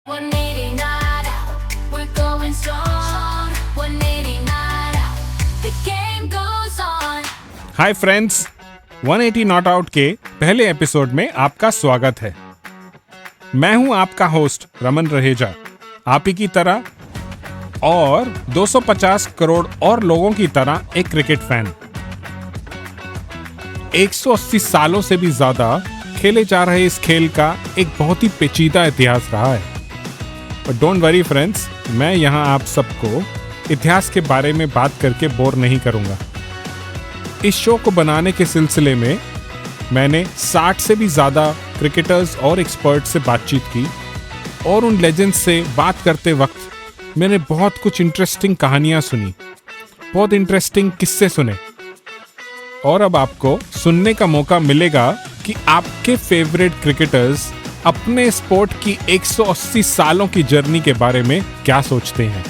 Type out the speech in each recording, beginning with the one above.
180 not out, we're going strong. 180 not out, the game goes on. Hi friends, 180 not out के पहले episode में आपका स्वागत है। मैं हूं आपका होस्ट रमन रहेजा, आप ही की तरह और 250 करोड़ और लोगों की तरह एक क्रिकेट फैन। 180 सालों से भी ज्यादा खेले जा रहे इस खेल का एक बहुत ही पेचीदा इतिहास रहा है। पर डोंट वरी फ्रेंड्स, मैं यहाँ आप सबको इतिहास के बारे में बात करके बोर नहीं करूँगा। इस शो को बनाने के सिलसिले में मैंने 60 से भी ज़्यादा क्रिकेटर्स और एक्सपर्ट्स से बातचीत की और उन लेजेंड्स से बात करते वक्त मैंने बहुत कुछ इंटरेस्टिंग कहानियाँ सुनी, बहुत इंटरेस्टिंग किस्से सुने। और अब आपको सुनने का मौका मिलेगा कि आपके फेवरेट क्रिकेटर्स अपने स्पोर्ट की 180 सालों की जर्नी के बारे में क्या सोचते हैं।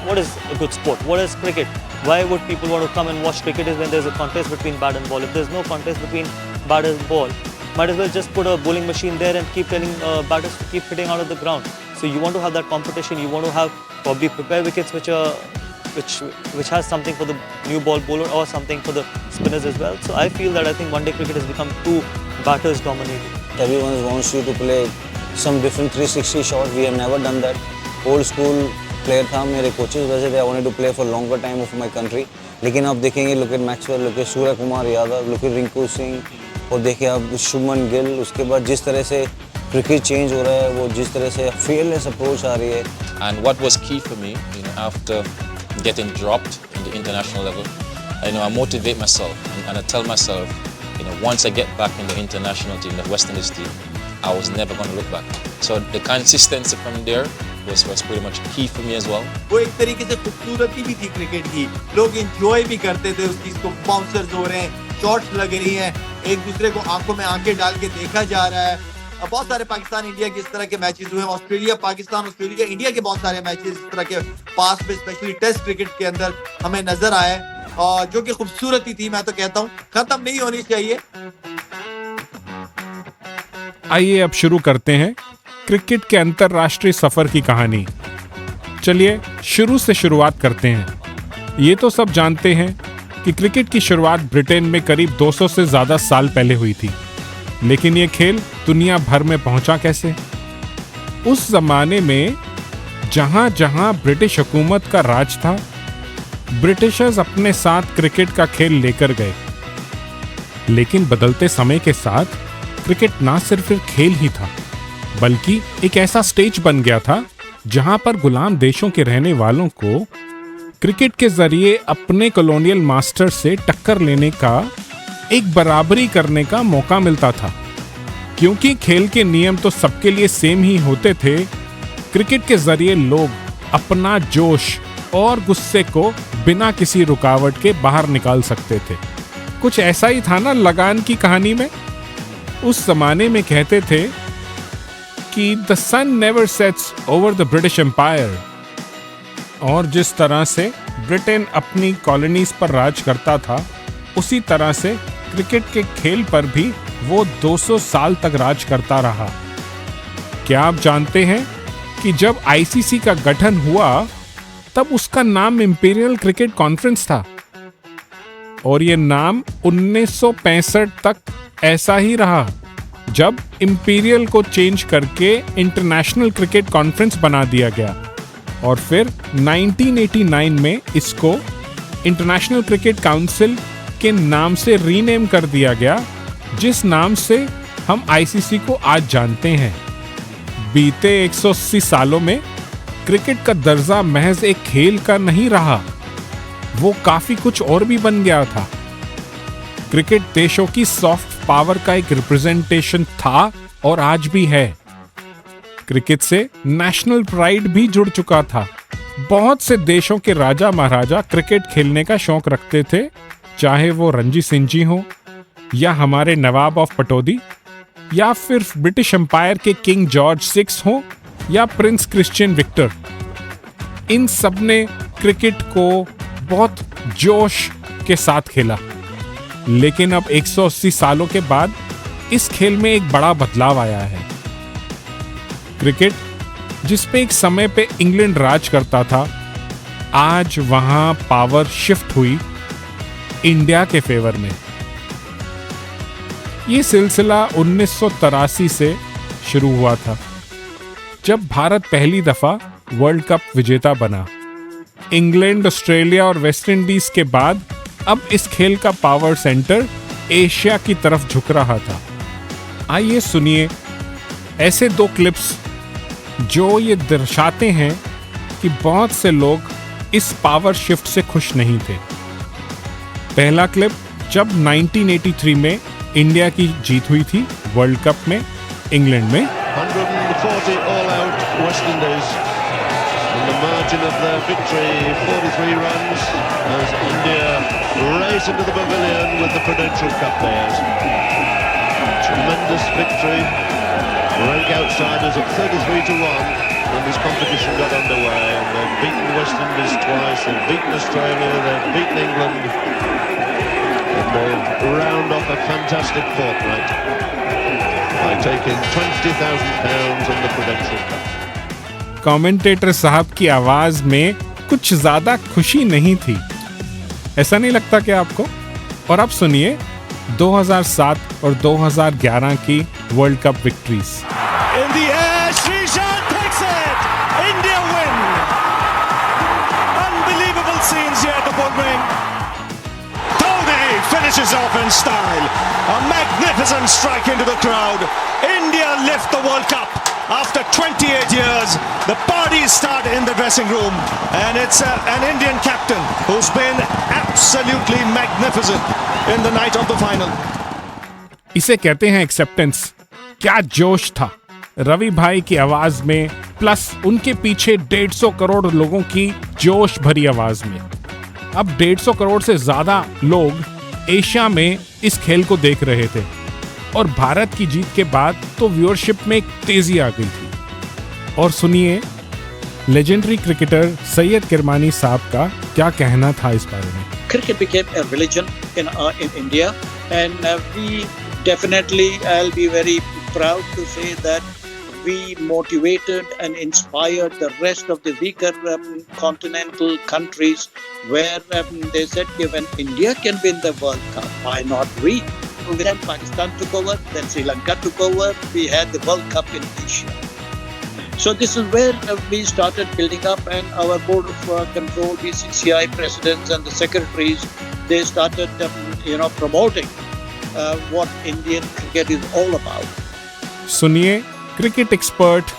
What is a good sport? What is cricket? Why would people want to come and watch cricket when there's a contest between bat and ball? If there's no contest between bat and ball, might as well just put a bowling machine there and keep telling batters to keep hitting out of the ground. So you want to have that competition. You want to have probably prepare wickets which has something for the new ball bowler or something for the spinners as well. So I feel that I think one-day cricket has become too batters dominated. Everyone wants you to play some different 360 shot. We have never done that. Old school player था, मेरे coaches वैसे थे, I wanted to play for longer time of my country. लेकिन आप देखेंगे, look at Maxwell, look at Surya Kumar Yadav, look at Rinku Singh और देखिए आप शुभमन गिल। उसके बाद जिस तरह से क्रिकेट चेंज हो रहा है, वो जिस तरह से fearless approach आ रही है। And what was key for me, after getting dropped in the international level, I motivate myself and I tell myself, once I get back in the international team, the West Indies team, I was never going to look back. So the consistency from there was pretty much key for me as well. वो एक तरीके से खूबसूरती भी थी cricket की, लोग enjoy भी करते थे उस चीज को। बाउंसर्स हो रहे हैं, शॉट्स लग रही हैं, एक दूसरे को आंखों में आंखें डाल के देखा जा रहा है। अब बहुत सारे पाकिस्तान इंडिया के इस तरह के मैचेस हुए हैं, ऑस्ट्रेलिया पाकिस्तान, ऑस्ट्रेलिया इंडिया के बहुत सारे मैचेस इस तरह के पास में, स्पेशली टेस्ट क्रिकेट के अंदर हमें नजर आए, और जो कि खूबसूरती थी, मैं तो कहता हूँ खत्म नहीं होनी चाहिए। आइए अब शुरू करते हैं क्रिकेट के अंतरराष्ट्रीय सफर की कहानी। चलिए शुरू से शुरुआत करते हैं। ये तो सब जानते हैं कि क्रिकेट की शुरुआत ब्रिटेन में करीब 200 से ज्यादा साल पहले हुई थी, लेकिन ये खेल दुनिया भर में पहुंचा कैसे? उस जमाने में जहां जहां ब्रिटिश हुकूमत का राज था, ब्रिटिशर्स अपने साथ क्रिकेट का खेल लेकर गए। लेकिन बदलते समय के साथ क्रिकेट ना सिर्फ एक खेल ही था, बल्कि एक ऐसा स्टेज बन गया था जहां पर गुलाम देशों के रहने वालों को क्रिकेट के जरिए अपने कॉलोनियल मास्टर से टक्कर लेने का, एक बराबरी करने का मौका मिलता था। क्योंकि खेल के नियम तो सबके लिए सेम ही होते थे, क्रिकेट के जरिए लोग अपना जोश और गुस्से को बिना किसी रुकावट के बाहर निकाल सकते थे। कुछ ऐसा ही था ना लगान की कहानी में। उस जमाने में कहते थे कि the sun never sets over the British empire, और जिस तरह से ब्रिटेन अपनी कॉलोनीज पर राज करता था, उसी तरह से क्रिकेट के खेल पर भी वो 200 साल तक राज करता रहा। क्या आप जानते हैं कि जब आईसीसी का गठन हुआ तब उसका नाम इंपीरियल क्रिकेट कॉन्फ्रेंस था, और ये नाम 1965 तक ऐसा ही रहा, जब इंपीरियल को चेंज करके इंटरनेशनल क्रिकेट कॉन्फ्रेंस बना दिया गया, और फिर 1989 में इसको इंटरनेशनल क्रिकेट काउंसिल के नाम से रीनेम कर दिया गया, जिस नाम से हम आईसीसी को आज जानते हैं। बीते 180 सालों में क्रिकेट का दर्जा महज एक खेल का नहीं रहा, वो काफी कुछ और भी बन गया था। क्रिकेट देशों की सॉफ्ट पावर का एक रिप्रेजेंटेशन था और आज भी है। क्रिकेट से नेशनल प्राइड भी जुड़ चुका था। बहुत से देशों के राजा महाराजा क्रिकेट खेलने का शौक रखते थे, चाहे वो रणजी सिंह जी हो, या हमारे नवाब ऑफ पटौदी, या फिर ब्रिटिश एम्पायर के किंग जॉर्ज 6 हो, या प्रिंस क्रिश्चियन विक्टर। इन सब ने क्रिकेट को बहुत जोश के साथ खेला। लेकिन अब 180 सालों के बाद इस खेल में एक बड़ा बदलाव आया है। क्रिकेट, जिस पे एक समय पे इंग्लैंड राज करता था, आज वहां पावर शिफ्ट हुई इंडिया के फेवर में। ये सिलसिला 1983 से शुरू हुआ था, जब भारत पहली दफा वर्ल्ड कप विजेता बना। इंग्लैंड, ऑस्ट्रेलिया और वेस्ट इंडीज के बाद अब इस खेल का पावर सेंटर एशिया की तरफ झुक रहा था। आइए सुनिए ऐसे 2 क्लिप्स जो ये दर्शाते हैं कि बहुत से लोग इस पावर शिफ्ट से खुश नहीं थे। पहला क्लिप, जब 1983 में इंडिया की जीत हुई थी वर्ल्ड कप में इंग्लैंड में। 140 all out West Indies and the margin of their victory 43 runs as India race into the pavilion with the Prudential Cup theirs. Tremendous victory, rank outsiders of 33-1 when this competition got underway, and they've beaten West Indies twice, they've beaten Australia, they've beaten England, and they've round off a fantastic fortnight by taking £20,000 on the Prudential Cup. Commentator साहब की आवाज में कुछ ज्यादा खुशी नहीं थी, ऐसा नहीं लगता क्या आपको? और अब सुनिए 2007 और 2011 की world cup victories. In the air, Sreesanth takes it! India win! Unbelievable scenes here at the Bullring. Dhoni finishes off in style. A magnificent strike into the crowd. India lift the World Cup. After 28 years, the parties start in the dressing room, and it's an Indian captain who's been absolutely magnificent in the night of the final. इसे कहते हैं acceptance. क्या जोश था रवि भाई की आवाज में, प्लस उनके पीछे 150 करोड़ लोगों की जोश भरी आवाज में। अब 150 करोड़ से ज्यादा लोग एशिया में इस खेल को देख रहे थे, और भारत की जीत के बाद तो व्यूअरशिप में एक तेजी आ गई थी। और सुनिए लेजेंडरी क्रिकेटर सैयद किरमानी साहब का क्या कहना था इस बारे में। Cricket became a religion in India, and we definitely, I'll be very proud to say that we motivated and inspired the rest of the weaker continental countries, where they said, when India can win the World Cup, why not we? Then Pakistan took over, then Sri Lanka took over, we had the World Cup in Asia. So this is where we started building up, and our board of control, BCCI presidents and the secretaries, they started promoting what Indian cricket is all about. सुनिए cricket expert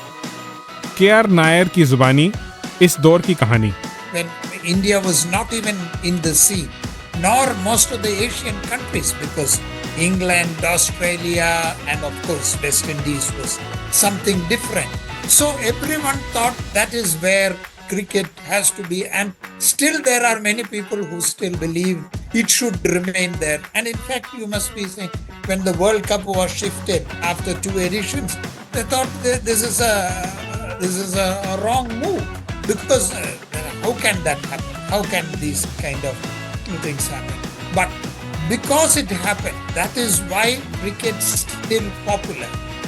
KR Nair की जुबानी इस दौर की कहानी। When India was not even in the sea, nor most of the Asian countries, because England, Australia, and of course West Indies was something different. So everyone thought that is where cricket has to be, and still there are many people who still believe it should remain there. And in fact, you must be saying, when the World Cup was shifted after 2 editions, they thought that this is a wrong move, because how can that happen? How can these kind of things happen? But because it happened, that is why cricket is still popular,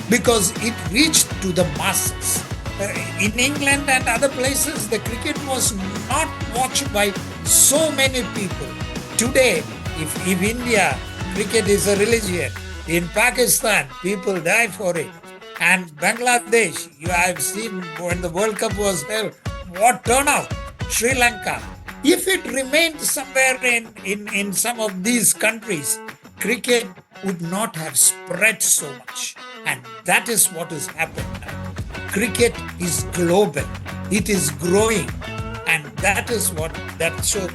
because it reached to the masses. In England and other places, the cricket was not watched by so many people. Today, if India, cricket is a religion. In Pakistan, people die for it. And Bangladesh, I've seen when the World Cup was held, what turnout. Sri Lanka. If it remained somewhere in some of these countries, cricket would not have spread so much. And that is what has happened now. Cricket is global. It is growing. And that is so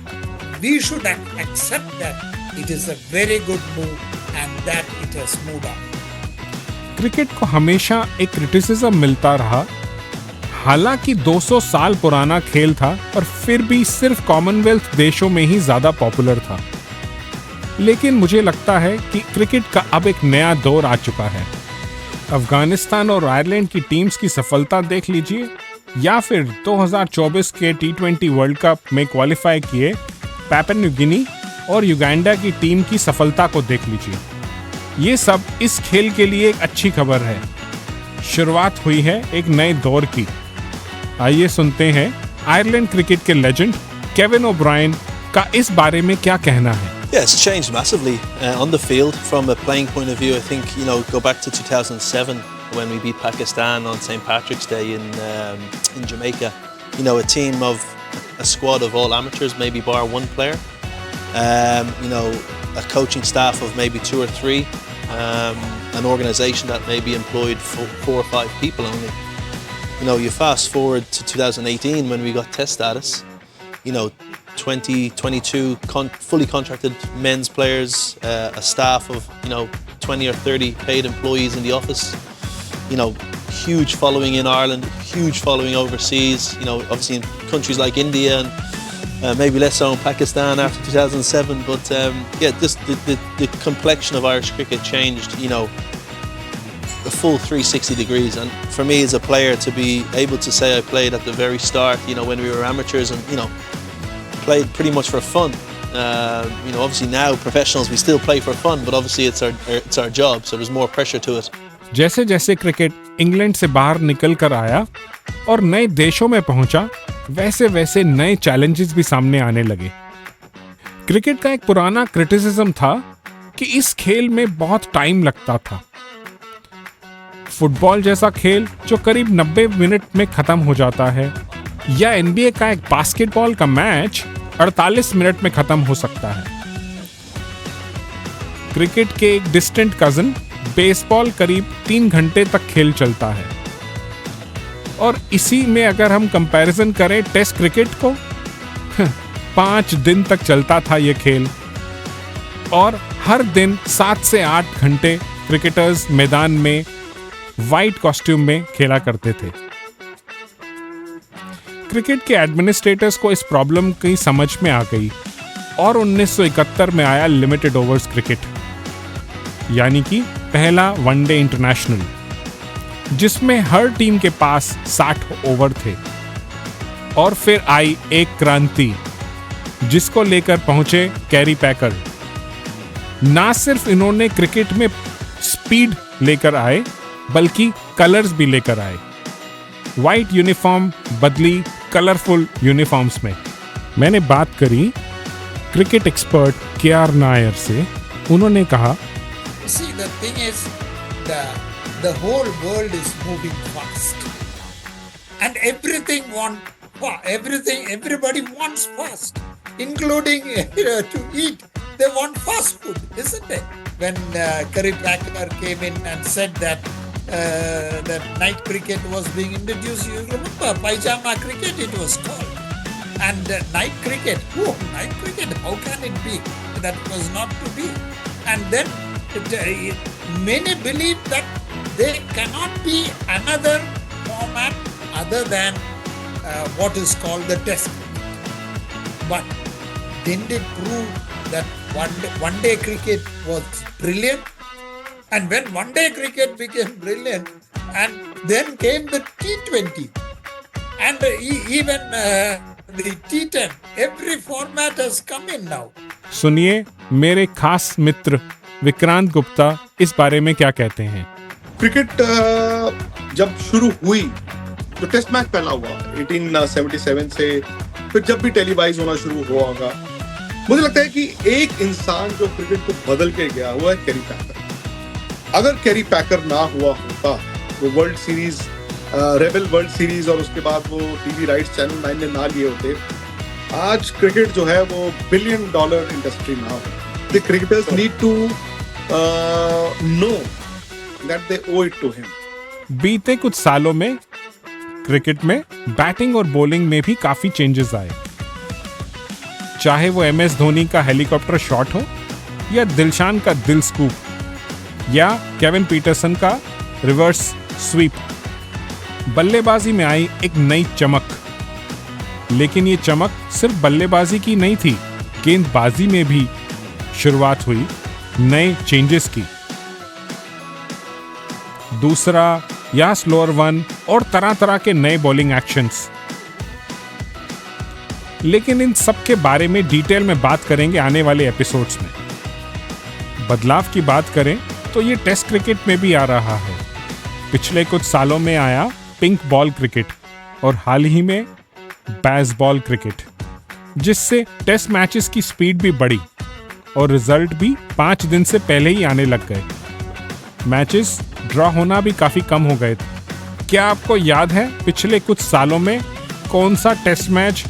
we should accept that it is a very good move and that it has moved on. Cricket को हमेशा एक criticism मिलता रहा। हालांकि 200 साल पुराना खेल था और फिर भी सिर्फ कॉमनवेल्थ देशों में ही ज्यादा पॉपुलर था। लेकिन मुझे लगता है कि क्रिकेट का अब एक नया दौर आ चुका है। अफगानिस्तान और आयरलैंड की टीम्स की सफलता देख लीजिए, या फिर 2024 के T20 वर्ल्ड कप में क्वालिफाई किए पापुआ न्यू गिनी और युगांडा की टीम की सफलता को देख लीजिए। ये सब इस खेल के लिए एक अच्छी खबर है। शुरुआत हुई है एक नए दौर की। आइए सुनते हैं आयरलैंड क्रिकेट के लेजेंड केविन ओब्रायन का इस बारे में क्या कहना है। Yeah, it's changed massively on the field. From a playing point of view, I think, go back to 2007 when we beat Pakistan on St. Patrick's Day in Jamaica. A team of a squad of all amateurs, maybe bar one player. A coaching staff of maybe 2 or 3. An organisation that maybe employed 4 or 5 people only. You fast forward to 2018 when we got test status. 22 fully contracted men's players, a staff of 20 or 30 paid employees in the office. Huge following in Ireland, huge following overseas. Obviously in countries like India and maybe less so in Pakistan after 2007. But just the complexion of Irish cricket changed. A full 360 degrees. And for me as a player to be able to say I played at the very start, when we were amateurs and played pretty much for fun. Obviously now professionals we still play for fun, but obviously it's our job, so there's more pressure to it. जैसे जैसे cricket England से बाहर निकल कर आया और नए देशों में पहुंचा, वैसे वैसे नए चैलेंजेस भी सामने आने लगे। क्रिकेट का एक पुराना क्रिटिसिज्म था कि इस खेल में बहुत टाइम लगता था। फुटबॉल जैसा खेल जो करीब 90 मिनट में खत्म हो जाता है, या एनबीए का एक बास्केटबॉल का मैच 48 मिनट में खत्म हो सकता है। क्रिकेट के एक डिस्टेंट कजन बेसबॉल करीब 3 घंटे तक खेल चलता है। और इसी में अगर हम कंपैरिजन करें टेस्ट क्रिकेट को, 5 दिन तक चलता था ये खेल, और हर दिन 7 से 8 घंटे क्रिकेटर्स मैदान में वाइट कॉस्ट्यूम में खेला करते थे। क्रिकेट के एडमिनिस्ट्रेटर्स को इस प्रॉब्लम की समझ में आ गई और 1971 में आया लिमिटेड ओवर्स क्रिकेट, यानी कि पहला वनडे इंटरनेशनल, जिसमें हर टीम के पास 60 ओवर थे। और फिर आई एक क्रांति जिसको लेकर पहुंचे कैरी पैकर। ना सिर्फ इन्होंने क्रिकेट में स्पीड लेकर आए, बल्कि कलर्स भी लेकर आए। वाइट यूनिफॉर्म बदली कलरफुल यूनिफॉर्म्स में। मैंने बात करी क्रिकेट एक्सपर्ट केआर नायर से। उन्होंने कहा, See, the thing is, the whole world is moving fast, and everybody wants fast, including to eat. They want fast food, isn't it? When Kerry Packer came in and said that night cricket was being introduced, you remember pajama cricket it was called, and night cricket. Oh, night cricket! How can it be? That was not to be. And then many believe that there cannot be another format other than what is called the test. But didn't it prove that one day cricket was brilliant? And when one day cricket became brilliant, and then came the T20 and even the T10, every format has come in now. सुनिए मेरे खास मित्र विक्रांत गुप्ता इस बारे में क्या कहते हैं। Cricket जब शुरू हुई तो टेस्ट मैच पहला हुआ 1877 से, फिर जब भी टेलीवाइज होना शुरू होगा, मुझे लगता है कि एक इंसान जो क्रिकेट को बदल के गया हुआ है कैरी पैकर। अगर कैरी पैकर ना हुआ होता, वो world series, rebel world series और उसके बाद वो टीवी राइट्स चैनल 9 ने ना लिए होते, आज क्रिकेट जो है वो $1 बिलियन इंडस्ट्री ना हो। The cricketers need to know that they owe it to him. बीते कुछ सालों में क्रिकेट में बैटिंग और बॉलिंग में भी काफी चेंजेस आए। चाहे वो एमएस धोनी का हेलीकॉप्टर शॉट हो, या दिलशान का दिल स्कूप, या केविन पीटरसन का रिवर्स स्वीप, बल्लेबाजी में आई एक नई चमक। लेकिन ये चमक सिर्फ बल्लेबाजी की नहीं थी, गेंदबाजी में भी शुरुआत हुई नए चेंजेस की। दूसरा या स्लोअर वन और तरह तरह के नए बॉलिंग एक्शंस। लेकिन इन सब के बारे में डिटेल में बात करेंगे आने वाले एपिसोड्स में। बदलाव की बात करें तो ये टेस्ट क्रिकेट में भी आ रहा है। पिछले कुछ सालों में आया पिंक बॉल क्रिकेट और हाल ही में बेसबॉल क्रिकेट, जिससे टेस्ट मैचेस की स्पीड भी बढ़ी और रिजल्ट भी 5 दिन से पहले ही आने लग गए। मैचेस ड्रॉ होना भी काफी कम हो गए थे। क्या आपको याद है पिछले कुछ सालों में कौन सा टेस्ट मैच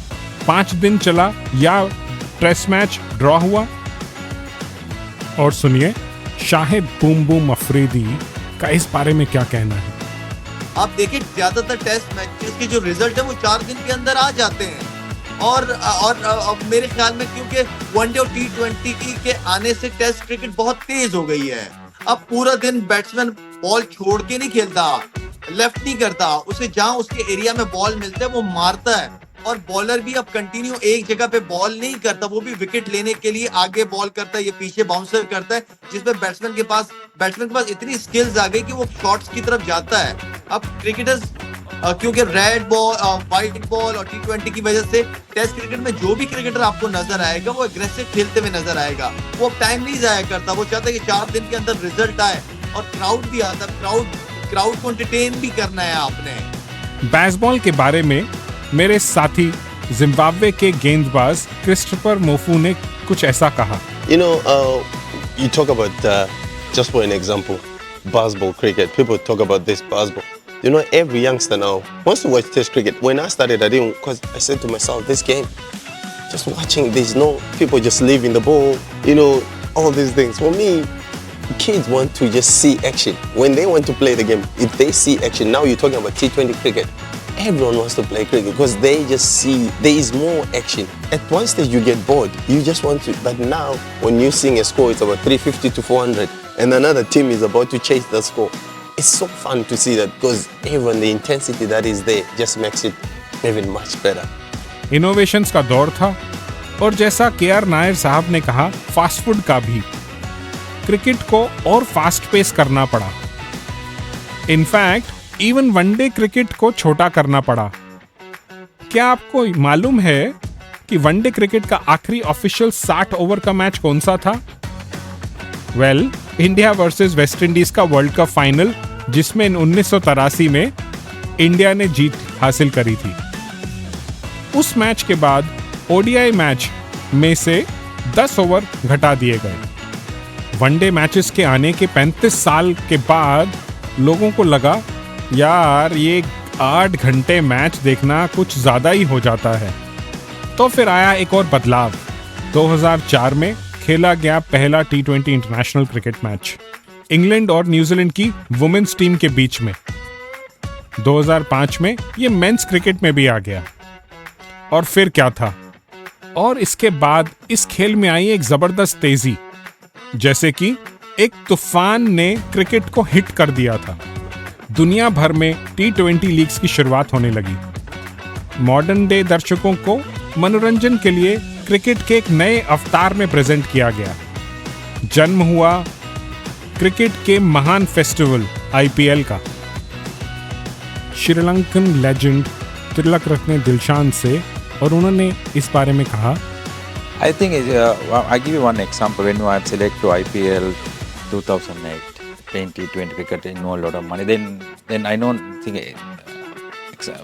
5 दिन चला या टेस्ट मैच ड्रॉ हुआ? और सुनिए शाहिद बूम बूम अफरीदी का इस बारे में क्या कहना है। आप देखिए ज्यादातर टेस्ट मैचेस के जो रिजल्ट है वो 4 दिन के अंदर आ जाते हैं और मेरे ख्याल में क्योंकि वनडे और T20 के आने से टेस्ट क्रिकेट बहुत तेज हो गई है। अब पूरा दिन बैट्समैन बॉल छोड़ के नहीं खेलता, लेफ्ट नहीं करता, उसे जहां उसके एरिया में बॉल मिलता है वो मारता है और बॉलर भी अब कंटिन्यू एक जगह पे बॉल नहीं करता, वो भी विकेट लेने के लिए आगे बॉल करता है, ये पीछे बाउंसर करता है, जिसमें बैट्समैन के पास इतनी स्किल्स आ गई कि वो शॉट्स की तरफ जाता है। अब क्रिकेटर्स क्योंकि रेड बॉल, व्हाइट बॉल और T20 की वजह से टेस्ट क्रिकेट में जो भी क्रिकेटर आपको नजर आएगा वो एग्रेसिव खेलते हुए नजर आएगा। वो अब टाइम नहीं जाया करता, वो चाहता है कि 4 दिन के अंदर रिजल्ट आए और क्राउड भी आता है, क्राउड को एंटरटेन भी करना है आपने। बेसबॉल के बारे में मेरे साथी जिम्बाब्वे के गेंदबाज क्रिस्टोफर मोफू ने कुछ ऐसा कहा। You know, you talk about just for an example, baseball cricket. People talk about this baseball. You know, every youngster now wants to watch Test cricket. When I started, I didn't, because I said to myself, this game, just watching, there's no people just leaving the ball. You know, all these things. For me, kids want to just see action. When they want to play the game, if they see action, now you're talking about T20 cricket. Everyone wants to play cricket because they just see there is more action. At one stage you get bored, you just want to, but now when you're seeing a score, it's about 350 to 400 and another team is about to chase the score. It's so fun to see that because even the intensity that is there just makes it even much better. Innovations का दौर था और जैसा KR Nair साहब ने कहा, fast food का भी क्रिकेट को और फास्ट पेस करना पड़ा। इनफैक्ट इवन वनडे क्रिकेट को छोटा करना पड़ा। क्या आपको मालूम है कि वनडे क्रिकेट का आखिरी ऑफिशियल 60 ओवर का मैच कौन सा था? Well, India versus West Indies का वर्ल्ड कप फाइनल, जिसमें 1983 में इंडिया ने जीत हासिल करी थी। उस मैच के बाद ODI मैच में से 10 ओवर घटा दिए गए। वनडे मैचेस के आने के 35 साल के बाद लोगों को लगा, यार ये 8 घंटे मैच देखना कुछ ज्यादा ही हो जाता है। तो फिर आया एक और बदलाव। 2004 में खेला गया पहला T20 international cricket match England और न्यूजीलैंड की वुमेन्स टीम के बीच में। 2005 में ये मेंस क्रिकेट में भी आ गया। और फिर क्या था? और इसके बाद इस खेल में आई एक जबरदस्त तेजी, जैसे कि एक तूफान ने क्रिकेट को हिट कर दिया था। दुनिया भर में T20 लीग्स की शुरुआत होने लगी। मॉडर्न डे दर्शकों को मनोरंजन के लिए क्रिकेट के एक नए अवतार में प्रेजेंट किया गया। जन्म हुआ क्रिकेट के महान फेस्टिवल IPL का। श्रीलंकन लेजेंड तिलक रत्ने दिलशान से, और उन्होंने इस बारे में कहा, I think I give you one example. When I select to IPL 2008, playing T20 cricket, involve a lot of money. Then I don't think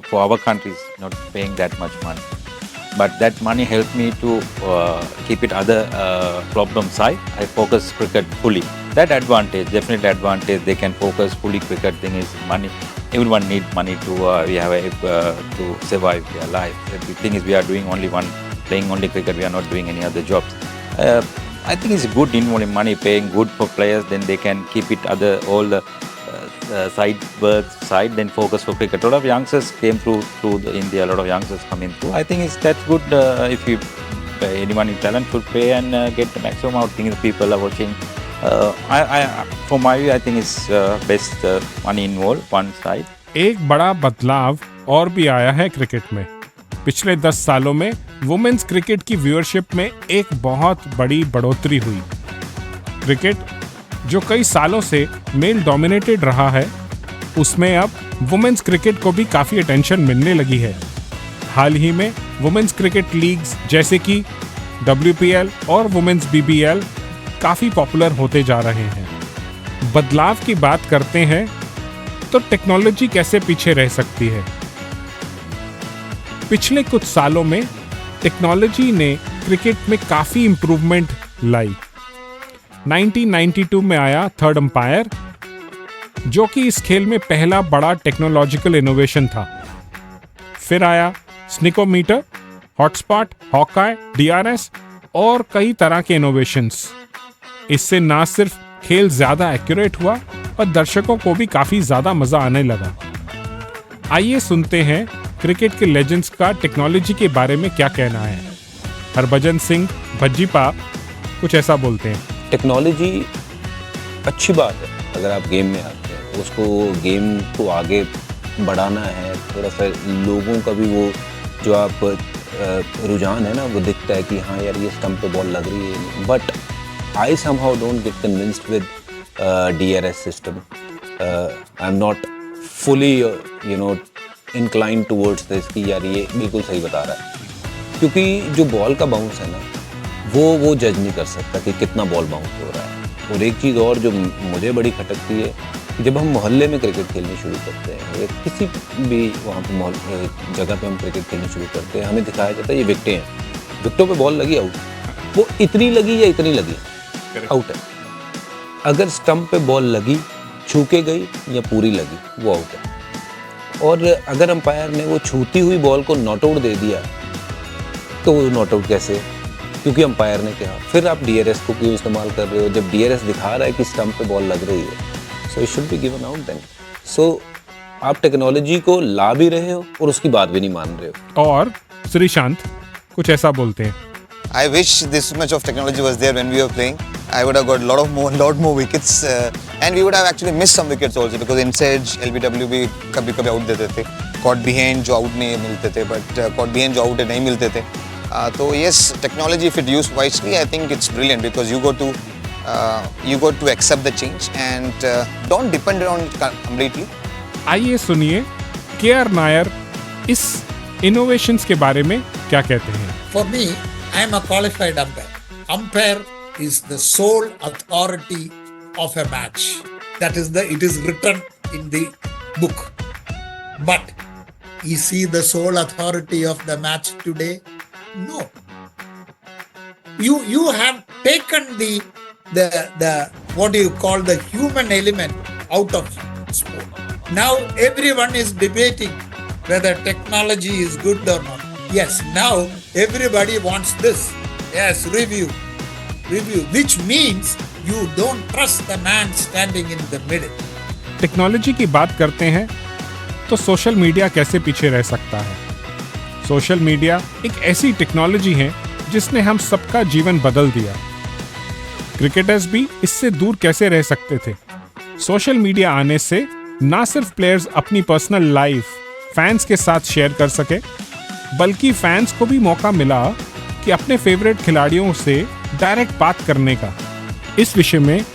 for our countries not paying that much money, but that money helped me to keep it other problem side. I focus cricket fully. That advantage, definitely advantage. They can focus fully cricket. Thing is money. Everyone need money to we have to survive their life. The thing is we are doing only one. Playing only cricket, we are not doing any other jobs. I think it's good involving money, paying good for players, then they can keep it all the side works side, then focus for cricket. A lot of youngsters came through India, a lot of youngsters coming through. I think that's good if you anyone is talent should pay and get the maximum out. Things people are watching. For my view, I think it's best money involved one side. एक बड़ा बदलाव और भी आया है cricket में। पिछले 10 सालों में वुमेन्स क्रिकेट की व्यूअरशिप में एक बहुत बड़ी बढ़ोतरी हुई। क्रिकेट जो कई सालों से मेल डोमिनेटेड रहा है, उसमें अब वुमेन्स क्रिकेट को भी काफ़ी अटेंशन मिलने लगी है। हाल ही में वुमेन्स क्रिकेट लीग्स जैसे कि WPL और वुमेन्स BBL काफ़ी पॉपुलर होते जा रहे हैं। बदलाव की बात करते हैं तो टेक्नोलॉजी कैसे पीछे रह सकती है? पिछले कुछ सालों में टेक्नोलॉजी ने क्रिकेट में काफी इंप्रूवमेंट लाई। 1992 में आया थर्ड अंपायर, जो कि इस खेल में पहला बड़ा टेक्नोलॉजिकल इनोवेशन था। फिर आया स्निकोमीटर, हॉटस्पॉट, हॉकाई, DRS और कई तरह के इनोवेशंस। इससे ना सिर्फ खेल ज्यादा एक्यूरेट हुआ और दर्शकों को भी काफी ज्यादा मजा आने लगा। आइए सुनते हैं क्रिकेट के लेजेंड्स का टेक्नोलॉजी के बारे में क्या कहना है। हरभजन सिंह भज्जीपा कुछ ऐसा बोलते हैं। टेक्नोलॉजी अच्छी बात है अगर आप गेम में आते हैं, उसको गेम को आगे बढ़ाना है, थोड़ा सा लोगों का भी वो जो आप रुझान है ना वो दिखता है कि हाँ यार ये स्टंप पे बॉल लग रही है। But I somehow don't get convinced with DRS system. I am not fully inclined towards this कि यार ये बिल्कुल सही बता रहा है, क्योंकि जो बॉल का बाउंस है ना वो जज नहीं कर सकता कि कितना बॉल बाउंस हो रहा है। और एक चीज़ और जो मुझे बड़ी खटकती है, जब हम मोहल्ले में क्रिकेट खेलने शुरू करते हैं या किसी भी वहाँ पे जगह पे हम क्रिकेट खेलने शुरू करते हैं, हमें दिखाया जाता है ये विकेटें हैं, विकेटों पे बॉल लगी आउट, वो इतनी लगी या इतनी लगी आउट है। अगर स्टंप पे बॉल लगी, छू के गई या पूरी लगी वो आउट है। और अगर अंपायर ने वो छूती हुई बॉल को नॉट आउट दे दिया तो वो नॉट आउट कैसे? क्योंकि अंपायर ने कहा। फिर आप DRS को क्यों इस्तेमाल कर रहे हो जब DRS दिखा रहा है कि स्टंप पे बॉल लग रही है? So it should be given out then. So आप टेक्नोलॉजी को ला भी रहे हो और उसकी बात भी नहीं मान रहे हो। और श्रीशांत कुछ ऐसा बोलते हैं। I wish this much of technology was there when we were playing. I would have got lot more wickets, and we would have actually missed some wickets also because inside LBW भी कभी out देते थे, caught behind जो out नहीं मिलते थे, but caught behind जो out नहीं मिलते थे। तो yes, technology if it used wisely, I think it's brilliant because you got to accept the change and don't depend on it completely. आइए सुनिए KR नायर इस इनोवेशंस के बारे में क्या कहते हैं। For me, I am a qualified umpire. Umpire is the sole authority of a match. It is written in the book. But is he the sole authority of the match today? No. You have taken the what do you call the human element out of sport. Now everyone is debating whether technology is good or not. Yes, now everybody wants this. Yes, review, which means you don't trust the man standing in the middle. Technology की बात करते हैं तो social media कैसे पीछे रह सकता है? सोशल मीडिया एक ऐसी टेक्नोलॉजी है जिसने हम सबका जीवन बदल दिया। क्रिकेटर्स भी इससे दूर कैसे रह सकते थे? सोशल मीडिया आने से ना सिर्फ प्लेयर्स अपनी पर्सनल लाइफ फैंस के साथ शेयर कर सके, बल्कि फैंस को भी मौका मिला कि अपने फेवरेट खिलाड़ियों से डायरेक्ट बात करने का। इस विषय में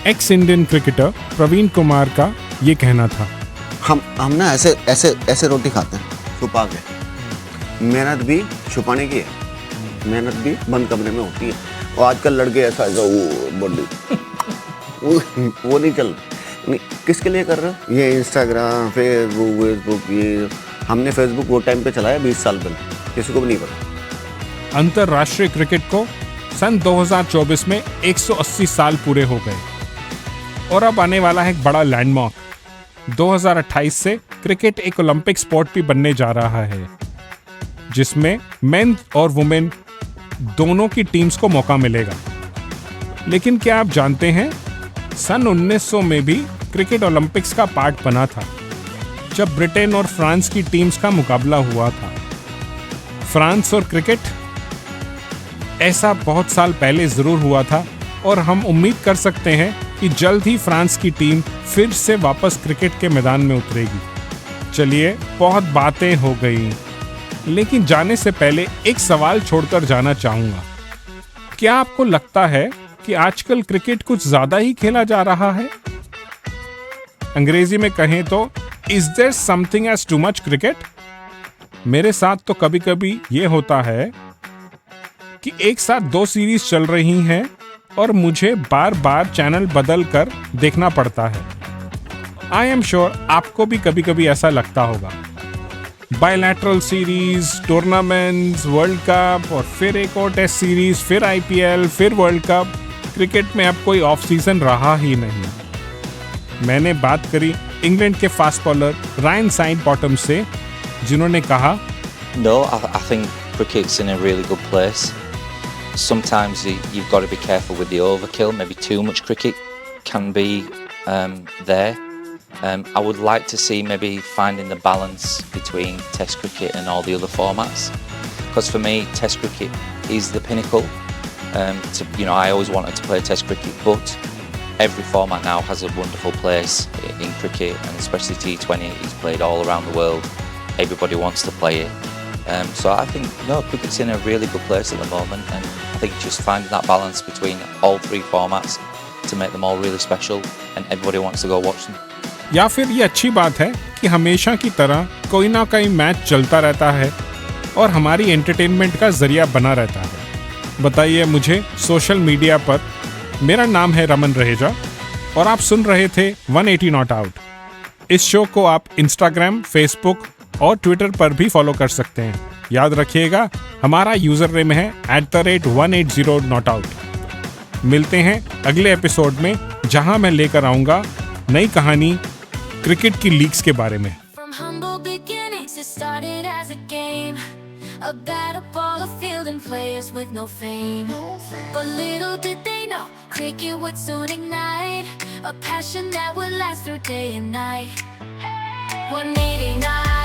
ex Indian cricketer Praveen Kumar का ये कहना था। हम ना ऐसे रोटी खाते हैं छुपा के। मेहनत भी छुपाने की है, मेहनत भी बंद कमरे में होती है। और आजकल लड़के ऐसा वो नहीं चल नहीं, किसके लिए कर रहे हो? ये इंस्टाग्राम, फेसबुक ये हमने फेसबुक वो टाइम पे चलाया 20 साल पहले, किसी को भी नहीं पता। अंतरराष्ट्रीय क्रिकेट को सन 2024 में 180 साल पूरे हो गए और अब आने वाला है एक बड़ा लैंडमार्क। 2028 से क्रिकेट एक ओलंपिक स्पोर्ट भी बनने जा रहा है, जिसमें मेन और वुमेन दोनों की टीम्स को मौका मिलेगा। लेकिन क्या आप जानते हैं, सन 1900 में भी क्रिकेट ओलंपिक्स का पार्ट बना था, जब ब्रिटेन और फ्रांस की टीम्स का मुकाबला हुआ था। फ्रांस और क्रिकेट ऐसा बहुत साल पहले जरूर हुआ था और हम उम्मीद कर सकते हैं कि जल्द ही फ्रांस की टीम फिर से वापस क्रिकेट के मैदान में उतरेगी। चलिए, बहुत बातें हो गई, लेकिन जाने से पहले एक सवाल छोड़कर जाना चाहूंगा। क्या आपको लगता है कि आजकल क्रिकेट कुछ ज्यादा ही खेला जा रहा है? अंग्रेजी में कहें तो is there something as too much cricket? मेरे साथ तो कभी कभी ये होता है कि एक साथ 2 सीरीज चल रही हैं और मुझे बार बार चैनल बदल कर देखना पड़ता है। आई एम श्योर आपको भी कभी कभी ऐसा लगता होगा। Bilateral series, tournaments, world cup और फिर एक और टेस्ट सीरीज, फिर आईपीएल, फिर वर्ल्ड कप। क्रिकेट में अब कोई ऑफ सीजन रहा ही नहीं। मैंने बात करी इंग्लैंड के fast bowler Ryan side bottom से, जिन्होंने कहा, No, I think cricket's in a really good place. Sometimes you've got to be careful with the overkill. Maybe too much cricket can be there. I would like to see maybe finding the balance between Test cricket and all the other formats. Because for me, Test cricket is the pinnacle. I always wanted to play Test cricket, but every format now has a wonderful place in cricket, and especially T20 is played all around the world. Everybody wants to play it. So I think cricket's in a really good place at the moment, and I think just finding that balance between all three formats to make them all really special, and everybody wants to go watch them. या फिर ये अच्छी बात है कि हमेशा की तरह कोई ना कोई मैच चलता रहता है और हमारी एंटरटेनमेंट का जरिया बना रहता है। बताइए मुझे सोशल मीडिया पर। मेरा नाम है रमन रहेजा और आप सुन रहे थे 180 नॉट आउट। इस शो को आप इंस्टाग्राम, फेसबुक और ट्विटर पर भी फॉलो कर सकते हैं। याद रखिएगा, हमारा यूजर नेम है @180 नॉट आउट। मिलते हैं अगले एपिसोड में, जहां मैं लेकर आऊंगा नई कहानी क्रिकेट की लीग्स के बारे में। From humble beginnings, it started as a game, a battle ball, a field, and players with no fame. But little did they know, cricket would soon ignite a passion that would last through day and night. 180 night.